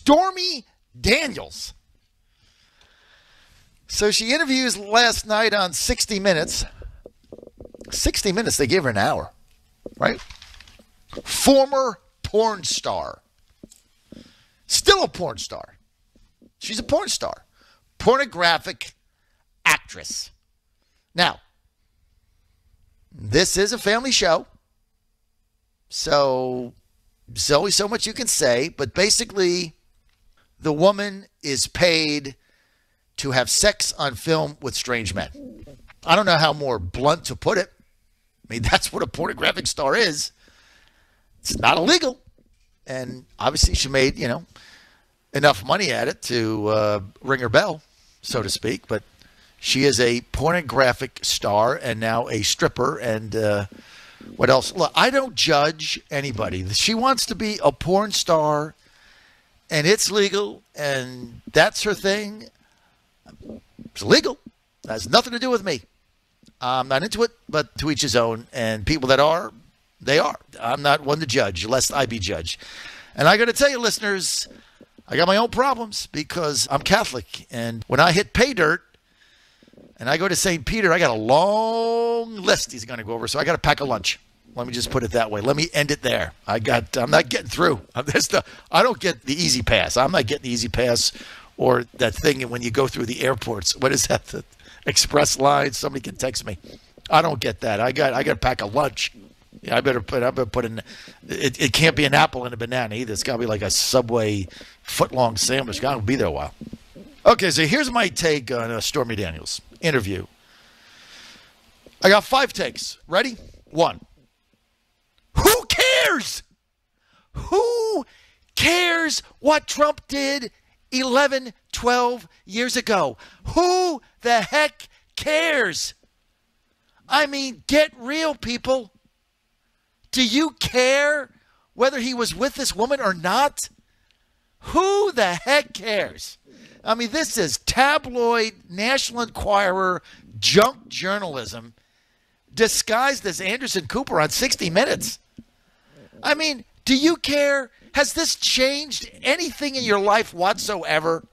Stormy Daniels. So she interviews last night on 60 Minutes. 60 Minutes, they gave her an hour, right? Former porn star. Still a porn star. She's a porn star. Pornographic actress. Now, this is a family show, so there's only so much you can say, but basically, the woman is paid to have sex on film with strange men. I don't know how more blunt to put it. I mean, that's what a pornographic star is. It's not illegal. And obviously she made, enough money at it to ring her bell, so to speak. But she is a pornographic star and now a stripper. And what else? Look, I don't judge anybody. She wants to be a porn star, and it's legal, and that's her thing. It's legal. That has nothing to do with me. I'm not into it, but to each his own. And people that are, they are. I'm not one to judge, lest I be judged. And I got to tell you, listeners, I got my own problems because I'm Catholic. And when I hit pay dirt and I go to St. Peter, I got a long list he's going to go over. So I got to pack a lunch. Let me just put it that way. Let me end it there. I'm not getting through. I don't get the easy pass. I'm not getting the easy pass or that thing when you go through the airports. What is that? The express line? Somebody can text me. I don't get that. I got to pack a lunch. Yeah, I better put in. It can't be an apple and a banana either. It's got to be like a Subway foot-long sandwich. Got to be there a while. Okay, so here's my take on Stormy Daniels interview. I got 5 takes. Ready? 1. Who cares? Who cares what Trump did 11, 12 years ago? Who the heck cares? I mean, get real, people. Do you care whether he was with this woman or not? Who the heck cares? I mean, this is tabloid, National Enquirer, junk journalism disguised as Anderson Cooper on 60 Minutes. I mean, do you care? Has this changed anything in your life whatsoever?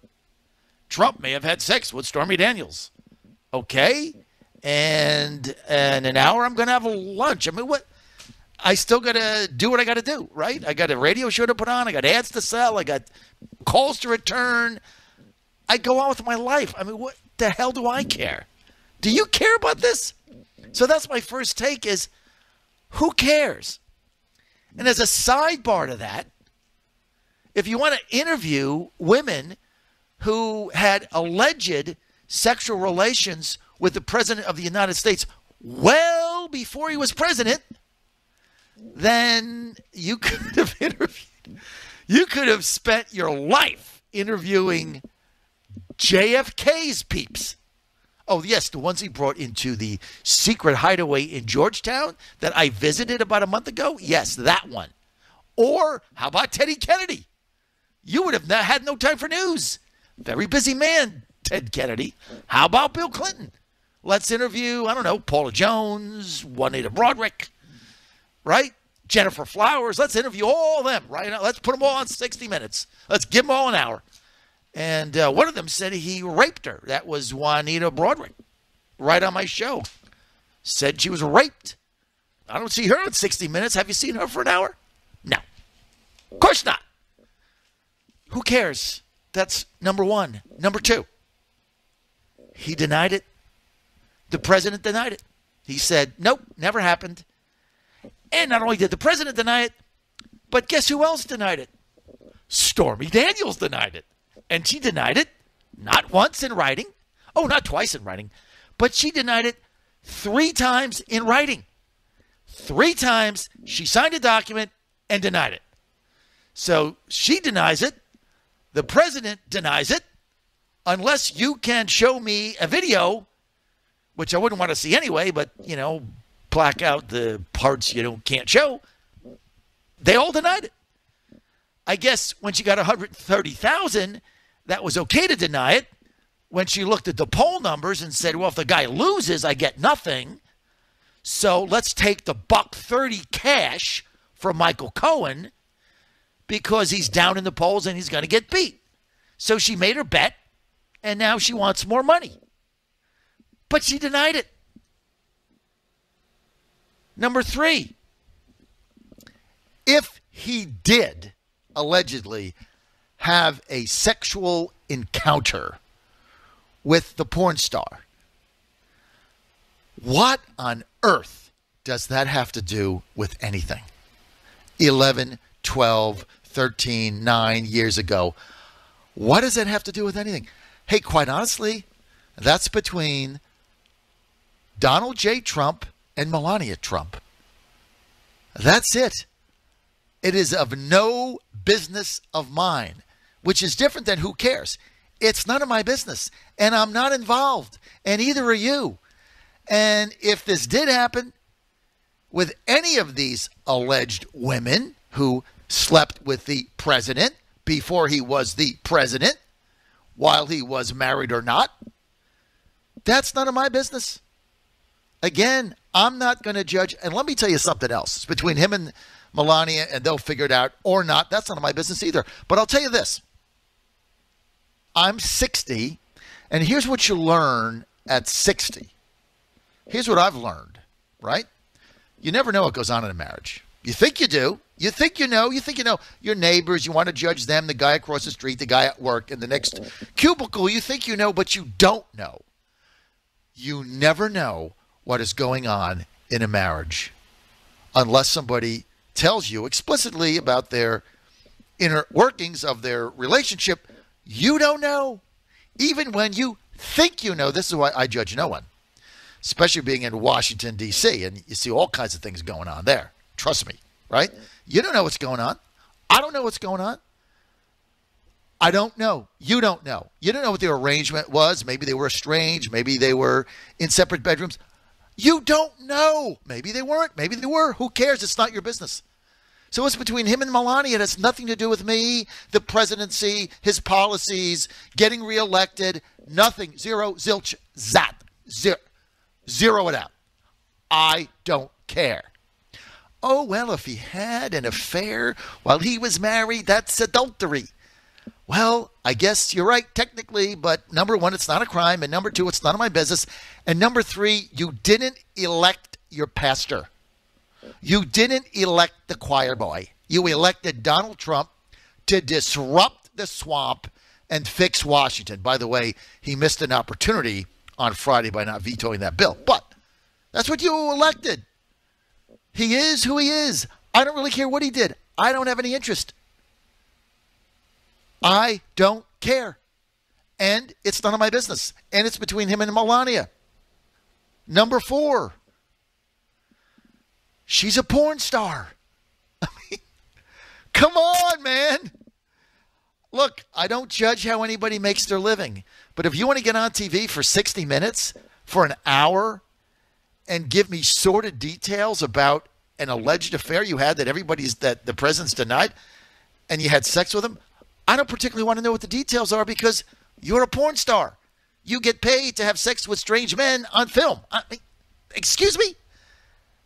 Trump may have had sex with Stormy Daniels. Okay. And in an hour, I'm going to have a lunch. I mean, what? I still got to do what I got to do, right? I got a radio show to put on. I got ads to sell. I got calls to return. I go on with my life. I mean, what the hell do I care? Do you care about this? So that's my first take is, who cares? And as a sidebar to that, if you want to interview women who had alleged sexual relations with the President of the United States well before he was president, then you could have interviewed. You could have spent your life interviewing JFK's peeps. Oh, yes, the ones he brought into the secret hideaway in Georgetown that I visited about a month ago. Yes, that one. Or how about Teddy Kennedy? You would have had no time for news. Very busy man, Ted Kennedy. How about Bill Clinton? Let's interview, I don't know, Paula Jones, Juanita Broaddrick, right? Jennifer Flowers. Let's interview all of them right now. Let's put them all on 60 Minutes. Let's give them all an hour. And one of them said he raped her. That was Juanita Broaddrick, right on my show. Said she was raped. I don't see her in 60 Minutes. Have you seen her for an hour? No. Of course not. Who cares? That's number one. Number 2, he denied it. The president denied it. He said, nope, never happened. And not only did the president deny it, but guess who else denied it? Stormy Daniels denied it. And she denied it not once in writing. Oh, not twice in writing. But she denied it 3 times in writing. 3 times she signed a document and denied it. So she denies it. The president denies it. Unless you can show me a video, which I wouldn't want to see anyway, but, black out the parts you can't show. They all denied it. I guess when she got 130,000, that was okay to deny it. When she looked at the poll numbers and said, well, if the guy loses, I get nothing. So let's take the $130 cash from Michael Cohen because he's down in the polls and he's going to get beat. So she made her bet, and now she wants more money. But she denied it. Number 3, if he did allegedly have a sexual encounter with the porn star, what on earth does that have to do with anything? 11, 12, 13, 9 years ago. What does that have to do with anything? Hey, quite honestly, that's between Donald J. Trump and Melania Trump. That's it. It is of no business of mine, which is different than who cares. It's none of my business, and I'm not involved, and either are you. And if this did happen with any of these alleged women who slept with the president before he was the president, while he was married or not, that's none of my business. Again, I'm not going to judge. And let me tell you something else. It's between him and Melania, and they'll figure it out or not. That's none of my business either. But I'll tell you this. I'm 60, and here's what you learn at 60. Here's what I've learned, right? You never know what goes on in a marriage. You think you do. You think you know. You think you know your neighbors. You want to judge them, the guy across the street, the guy at work, in the next cubicle. You think you know, but you don't know. You never know what is going on in a marriage unless somebody tells you explicitly about their inner workings of their relationship. You don't know. Even when you think you know. This is why I judge no one, especially being in Washington, D.C., and you see all kinds of things going on there. Trust me, right? You don't know what's going on. I don't know what's going on. I don't know. You don't know. You don't know what their arrangement was. Maybe they were estranged. Maybe they were in separate bedrooms. You don't know. Maybe they weren't. Maybe they were. Who cares? It's not your business. So it's between him and Melania. It has nothing to do with me, the presidency, his policies, getting reelected. Nothing. Zero, zilch, zat. Zero it out. I don't care. Oh, well, if he had an affair while he was married, that's adultery. Well, I guess you're right, technically, but number 1, it's not a crime, and number 2, it's none of my business, and number 3, you didn't elect your pastor. You didn't elect the choir boy. You elected Donald Trump to disrupt the swamp and fix Washington. By the way, he missed an opportunity on Friday by not vetoing that bill, but that's what you elected. He is who he is. I don't really care what he did. I don't have any interest. I don't care. And it's none of my business. And it's between him and Melania. Number 4. She's a porn star. I mean, come on, man. Look, I don't judge how anybody makes their living. But if you want to get on TV for 60 minutes, for an hour, and give me sordid details about an alleged affair you had that the president's denied, and you had sex with him, I don't particularly want to know what the details are because you're a porn star. You get paid to have sex with strange men on film. I mean, excuse me?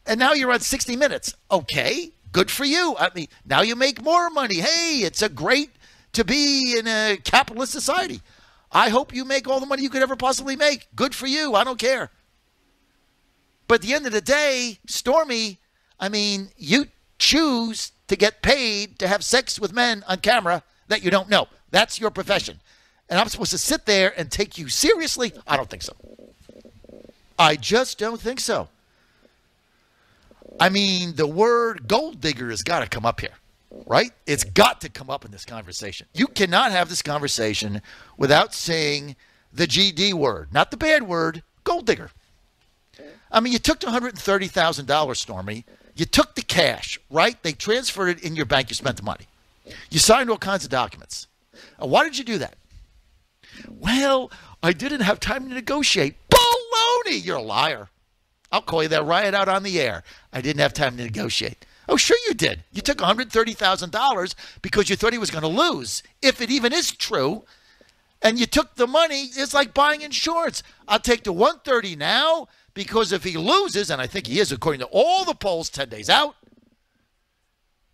And now you're on 60 Minutes. Okay, good for you. I mean, now you make more money. Hey, it's a great to be in a capitalist society. I hope you make all the money you could ever possibly make. Good for you. I don't care. But at the end of the day, Stormy, I mean, you choose to get paid to have sex with men on camera that you don't know. That's your profession. And I'm supposed to sit there and take you seriously? I don't think so. I just don't think so. I mean, the word gold digger has got to come up here, right? It's got to come up in this conversation. You cannot have this conversation without saying the GD word, not the bad word, gold digger. I mean, you took the $130,000, Stormy. You took the cash, right? They transferred it in your bank. You spent the money. You signed all kinds of documents. Why did you do that? Well, I didn't have time to negotiate. Baloney! You're a liar. I'll call you that right out on the air. I didn't have time to negotiate. Oh, sure you did. You took $130,000 because you thought he was going to lose, if it even is true. And you took the money. It's like buying insurance. I'll take the $130 now because if he loses, and I think he is according to all the polls 10 days out,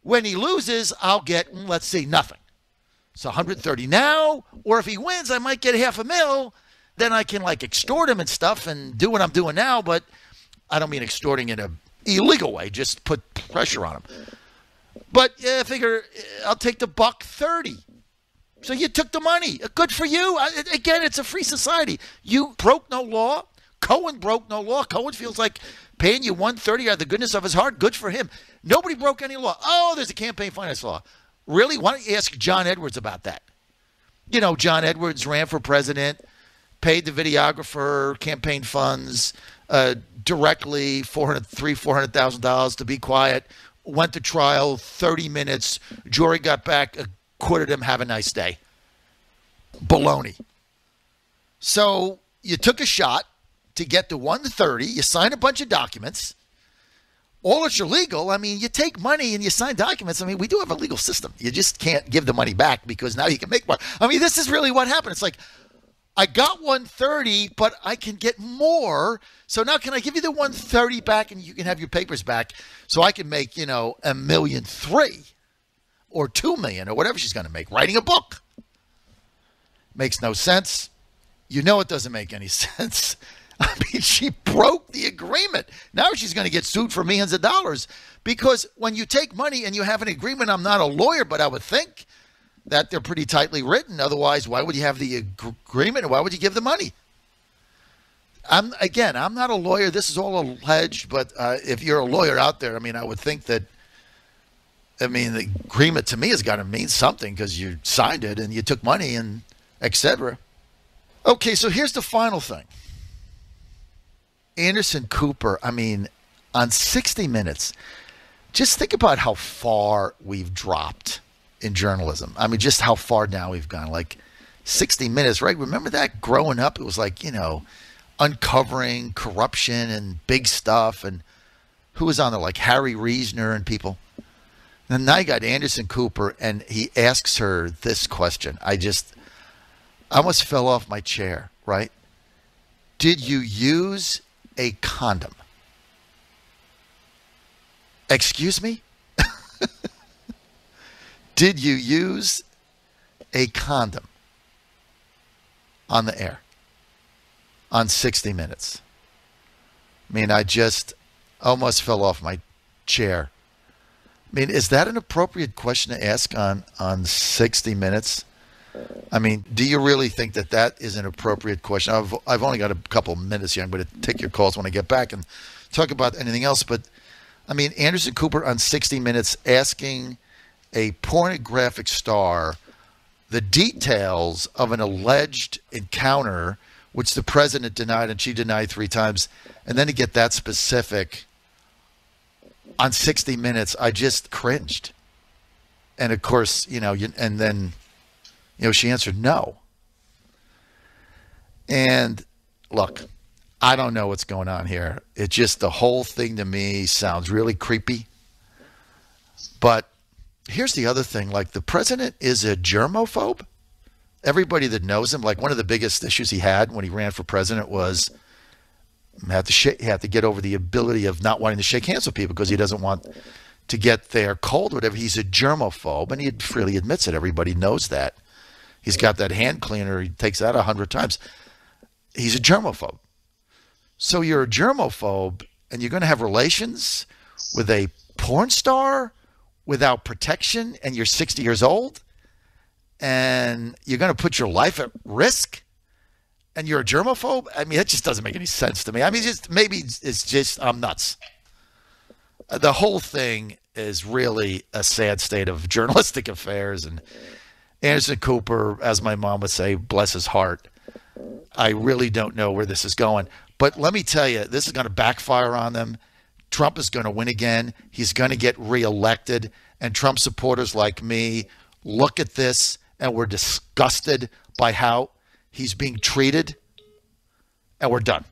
When he loses, I'll get, let's see, nothing. So 130 now, or if he wins, I might get $500,000. Then I can like extort him and stuff and do what I'm doing now, but I don't mean extorting in an illegal way, just put pressure on him. But yeah, I figure I'll take the $130. So you took the money. Good for you. Again, it's a free society. You broke no law. Cohen broke no law. Cohen feels like paying you $130 out of the goodness of his heart. Good for him. Nobody broke any law. Oh, there's a campaign finance law. Really? Why don't you ask John Edwards about that? You know, John Edwards ran for president, paid the videographer campaign funds directly, $400,000 to be quiet, went to trial, 30 minutes, jury got back, acquitted him, have a nice day. Baloney. So you took a shot to get to 130, you signed a bunch of documents. All it's illegal. I mean, you take money and you sign documents. I mean, we do have a legal system. You just can't give the money back because now you can make more. I mean, this is really what happened. It's like, I got 130, but I can get more. So now can I give you the 130 back and you can have your papers back so I can make, $1.3 million or $2 million or whatever she's going to make writing a book. Makes no sense. You know it doesn't make any sense. I mean, she broke the agreement. Now she's going to get sued for millions of dollars because when you take money and you have an agreement, I'm not a lawyer, but I would think that they're pretty tightly written. Otherwise, why would you have the agreement and why would you give the money? I'm not a lawyer. This is all alleged, but if you're a lawyer out there, I mean, I would think that, the agreement to me has got to mean something because you signed it and you took money and etc. Okay, so here's the final thing. Anderson Cooper, on 60 Minutes, just think about how far we've dropped in journalism. Just how far now we've gone. Like 60 Minutes, right? Remember that growing up? It was like, uncovering corruption and big stuff. And who was on there? Like Harry Reasoner and people. And now you got Anderson Cooper, and he asks her this question. I almost fell off my chair, right? Did you use a condom? Excuse me? Did you use a condom on the air on 60 Minutes? I just almost fell off my chair. Is that an appropriate question to ask on 60 Minutes? Do you really think that is an appropriate question? I've only got a couple minutes here. I'm going to take your calls when I get back and talk about anything else. But, Anderson Cooper on 60 Minutes asking a pornographic star the details of an alleged encounter, which the president denied and she denied 3 times, and then to get that specific on 60 Minutes, I just cringed. And, of course, and then... she answered no. And look, I don't know what's going on here. It just, the whole thing to me sounds really creepy. But here's the other thing. Like, the president is a germaphobe. Everybody that knows him, like one of the biggest issues he had when he ran for president was he had to get over the ability of not wanting to shake hands with people because he doesn't want to get their cold or whatever. He's a germaphobe, and he freely admits it. Everybody knows that. He's got that hand cleaner. He takes that 100 times. He's a germaphobe. So you're a germaphobe, and you're going to have relations with a porn star without protection, and you're 60 years old, and you're going to put your life at risk, and you're a germaphobe? That just doesn't make any sense to me. Maybe it's just I'm nuts. The whole thing is really a sad state of journalistic affairs, and Anderson Cooper, as my mom would say, bless his heart. I really don't know where this is going. But let me tell you, this is going to backfire on them. Trump is going to win again. He's going to get reelected. And Trump supporters like me look at this and we're disgusted by how he's being treated. And we're done.